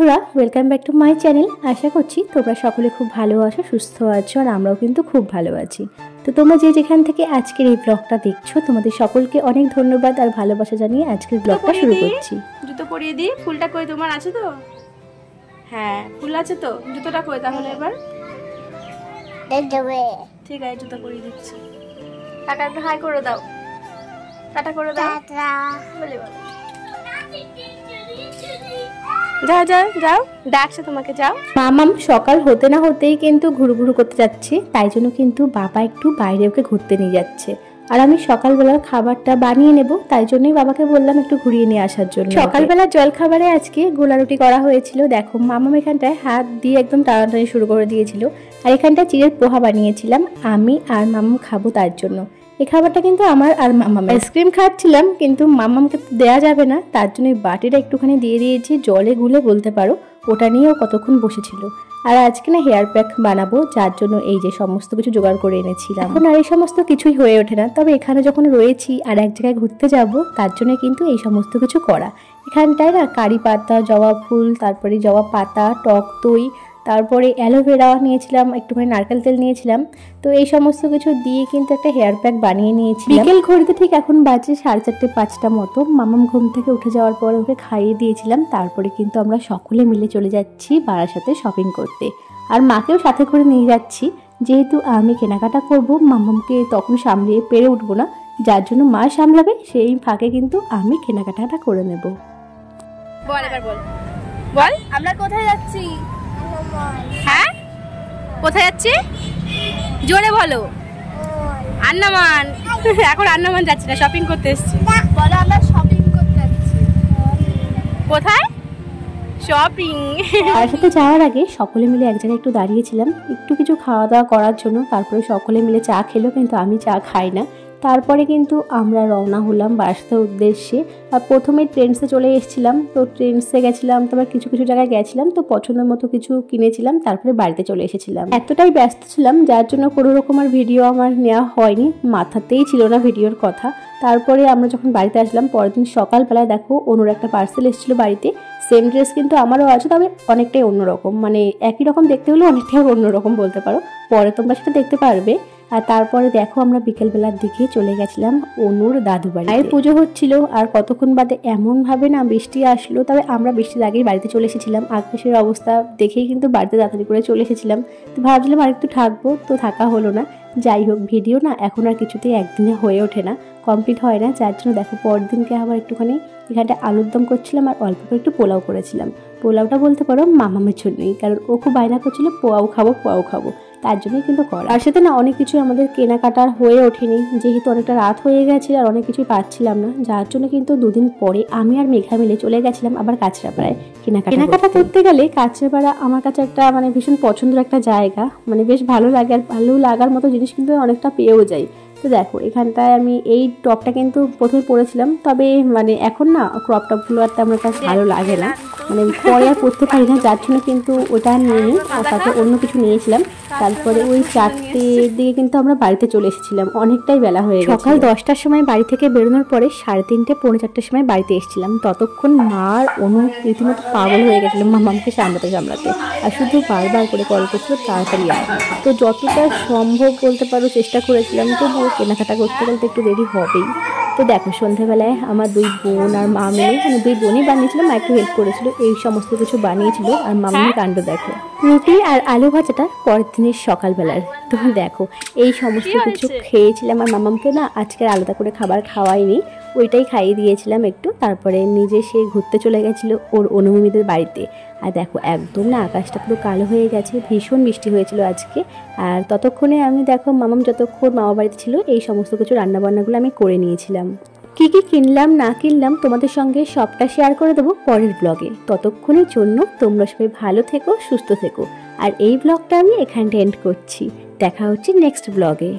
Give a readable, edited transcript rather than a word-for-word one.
বন্ধুরা, welcome back to my channel. আশা করছি তোমরা সকলে খুব ভালো আছো, সুস্থ আছো, আর আমরাও কিন্তু খুব ভালো আছি। তো তোমরা যে যেখান থেকে আজকের এই ব্লগটা দেখছো, তোমাদের সকলকে অনেক ধন্যবাদ আর ভালোবাসা জানিয়ে আজকের ব্লগটা শুরু করছি। জুতো পরিয়ে দিই। ফুলটা কই তোমার আছে তো? হ্যাঁ, ফুল আছে তো। জুতোটা কই তাহলে এবার? ঠিক আছে, জুতো পরিয়ে দিচ্ছি। টাটা একটু হাই করে দাও। টাটা করে দাও। বলে বলো। যাও যাও যাও, ডাকছে তোমাকে, যাও। মামাম সকাল হতে না হতেই কিন্তু ঘুরু করতে যাচ্ছে, তাই জন্য কিন্তু বাবা একটু বাইরে ওকে ঘুরতে নিয়ে যাচ্ছে। আর আমি সকালবেলার খাবারটা বানিয়ে নেব, তাই জন্যই বাবাকে বললাম একটু ঘুরিয়ে নিয়ে আসার জন্য। সকালবেলা জলখাবারে আজকে গোলা রুটি করা হয়েছিল। দেখো মামাম এখানটায় হাত দিয়ে একদম টানাটানি শুরু করে দিয়েছিল। আর এখানটায় চিড়ের পোহা বানিয়েছিলাম আমি আর মামাম খাবো তার জন্য। এই খাবারটা কিন্তু আমার আর মামাম। আইসক্রিম খাচ্ছিলাম, কিন্তু মামামকে দেওয়া যাবে না, তার জন্য বাটিটা একটুখানি দিয়ে দিয়েছি, জলে গুলে বলতে পারো। ওটা নিয়েও কতক্ষণ বসেছিল। আর আজকে না হেয়ার প্যাক বানাবো, যার জন্য এই যে সমস্ত কিছু জোগাড় করে এনেছিলাম। এখন আর এই সমস্ত কিছুই হয়ে ওঠে না, তবে এখানে যখন রয়েছি আর এক জায়গায় ঘুরতে যাব, তার জন্য কিন্তু এই সমস্ত কিছু করা। এখানটায় না কারি পাতা, জবা ফুল, তারপরে জবা পাতা, টক দই, তারপরে অ্যালোভেরা নিয়েছিলাম, একটুখানি নারকেল তেল নিয়েছিলাম। তো এই সমস্ত কিছু দিয়ে কিন্তু একটা হেয়ার প্যাক বানিয়ে নিয়েছি। বিকেল ঘড়িতে ঠিক এখন বাজে 4:30-5টা মতো। মামাম ঘুম থেকে উঠে যাওয়ার পরে ওকে খাইয়ে দিয়েছিলাম। তারপরে কিন্তু আমরা সকলে মিলে চলে যাচ্ছি বারাসাতে শপিং করতে। আর মাকেও সাথে করে নিয়ে যাচ্ছি, যেহেতু আমি কেনাকাটা করব, মামামকে তখন সামলিয়ে পেরে উঠবো না, যার জন্য মা সামলাবে, সেই ফাঁকে কিন্তু আমি কেনাকাটাটা করে নেব। বল এবার বল, বল আমরা কোথায় যাচ্ছি? হ্যাঁ, কোথায় যাচ্ছি? জোরে বলো। আন্নামান। এখন আন্নামান যাচ্ছি না, শপিং করতে এসেছি। বলো, আমরা শপিং করতে যাচ্ছি। কোথায়? শপিং। তার সাথে যাওয়ার আগে সকলে মিলে এক জায়গায় একটু দাঁড়িয়েছিলাম একটু কিছু খাওয়া দাওয়া করার জন্য। তারপরে সকলে মিলে চা খেলো, কিন্তু আমি চা খাই না। তারপরে কিন্তু আমরা রওনা হলাম বারাসাতের উদ্দেশ্যে। আর প্রথমে ট্রেন্ডসে চলে এসেছিলাম, তো ট্রেন্ডসে গেছিলাম, তারপর কিছু কিছু জায়গায় গেছিলাম, তো পছন্দের মতো কিছু কিনেছিলাম, তারপরে বাড়িতে চলে এসেছিলাম। এতটাই ব্যস্ত ছিলাম যার জন্য কোনো রকম আর ভিডিও আমার নেওয়া হয়নি, মাথাতেই ছিল না ভিডিওর কথা। তারপরে আমরা যখন বাড়িতে আসলাম পরের দিন সকালবেলায়, দেখো অনুর একটা পার্সেল এসেছিলো বাড়িতে। সেম ড্রেস কিন্তু আমারও আছে, তবে অনেকটাই অন্যরকম, মানে একই রকম দেখতে হলেও অনেকটাই অন্যরকম বলতে পারো। পরে তোমরা সেটা দেখতে পারবে। আর তারপরে দেখো আমরা বিকেলবেলার দিকে চলে গেছিলাম অনুর দাদু বাড়ি। মায়ের পুজো হচ্ছিল, আর কতক্ষণ বাদে এমনভাবে না বৃষ্টি আসলো, তবে আমরা বৃষ্টির আগেই বাড়িতে চলে এসেছিলাম। আকাশের অবস্থা দেখেই কিন্তু বাড়িতে তাড়াতাড়ি করে চলে এসেছিলাম। তো ভাবছিলাম আর একটু থাকবো, তো থাকা হলো না। যাই হোক, ভিডিও না এখন আর কিছুতেই একদিনে হয়ে ওঠে না, কমপ্লিট হয় না, যার জন্য দেখো পরের দিনকে আবার একটুখানি এখানটা আলুর দম করছিলাম, আর অল্প করে একটু পোলাও করেছিলাম। পোলাওটা বলতে পারো মামামের জন্যই, কারণ ও খুব বায়না করছিল পোয়াও খাবো, তার জন্যই কিন্তু করা। তার সাথে না অনেক কিছু আমাদের কেনাকাটা হয়ে ওঠেনি, যেহেতু অনেকটা রাত হয়ে গেছে আর অনেক কিছুই পাচ্ছিলাম না, যার জন্য কিন্তু দুদিন পরে আমি আর মেঘা মিলে চলে গেছিলাম আবার কাঁচরাপাড়ায় কেনাকাটা করতে গেলে। কাঁচরাপাড়া আমার কাছে একটা মানে ভীষণ পছন্দের একটা জায়গা, মানে বেশ ভালো লাগে, আর ভালো লাগার মতো জিনিস কিন্তু অনেকটা পেয়েও যাই। তো দেখো এখানটায় আমি এই টপটা কিন্তু প্রথমে পরেছিলাম, তবে মানে এখন না ক্রপ টপগুলো আর তেমন একটা ভালো লাগে না, মানে পরে আর পরতে পারি না, যার জন্য কিন্তু ওটা নিয়ে নিই, আর সাথে অন্য কিছু নিয়েছিলাম। তারপরে ওই 4টের দিকে কিন্তু আমরা বাড়িতে চলে এসেছিলাম, অনেকটাই বেলা হয়ে গেছে। সকাল 10টার সময় বাড়ি থেকে বেরোনোর পরে 3:30 পৌনে 4টার সময় বাড়িতে এসেছিলাম। ততক্ষণ মার অনু রীতিমতো পাগল হয়ে গেছিলো মামামকে সামলাতে। আর শুধু বারবার করে কল করছিল তাড়াতাড়ি আয়। তো যতটা সম্ভব বলতে পারো চেষ্টা করেছিলাম, তবুও কেনাকাটা করতে গেলে একটু দেরি হবেই। তো দেখো সন্ধ্যাবেলায় আমার 2 বোন আর মা মিলে, মানে 2 বোনই বানিয়েছিল, মা একটু হেল্প করেছিল, এই সমস্ত কিছু বানিয়েছিল। আর মামার কাণ্ড দেখো, রুটি আর আলু ভাজাটা পরের দিনের সকালবেলার। তো দেখো এই সমস্ত কিছু খেয়েছিলাম। আর মামামকে না আজকে আলাদা করে খাবার খাওয়াইনি, ওইটাই খাইয়ে দিয়েছিলাম একটু। তারপরে নিজে সে ঘুরতে চলে গেছিলো ওর অনুমিদের বাড়িতে। আর দেখো একদম না আকাশটা পুরো কালো হয়ে গেছে, ভীষণ বৃষ্টি হয়েছিল আজকে। আর ততক্ষণে আমি দেখো মামাম যতক্ষণ মামা বাড়িতে ছিল এই সমস্ত কিছু রান্নাবান্নাগুলো আমি করে নিয়েছিলাম। কি কি কিনলাম না কিনলাম তোমাদের সঙ্গে সবটা শেয়ার করে দেবো পরের ব্লগে। ততক্ষণের জন্য তোমরা সবাই ভালো থেকো, সুস্থ থেকো। আর এই ব্লগটা আমি এখানটা এন্ড করছি, দেখা হচ্ছে নেক্সট ব্লগে।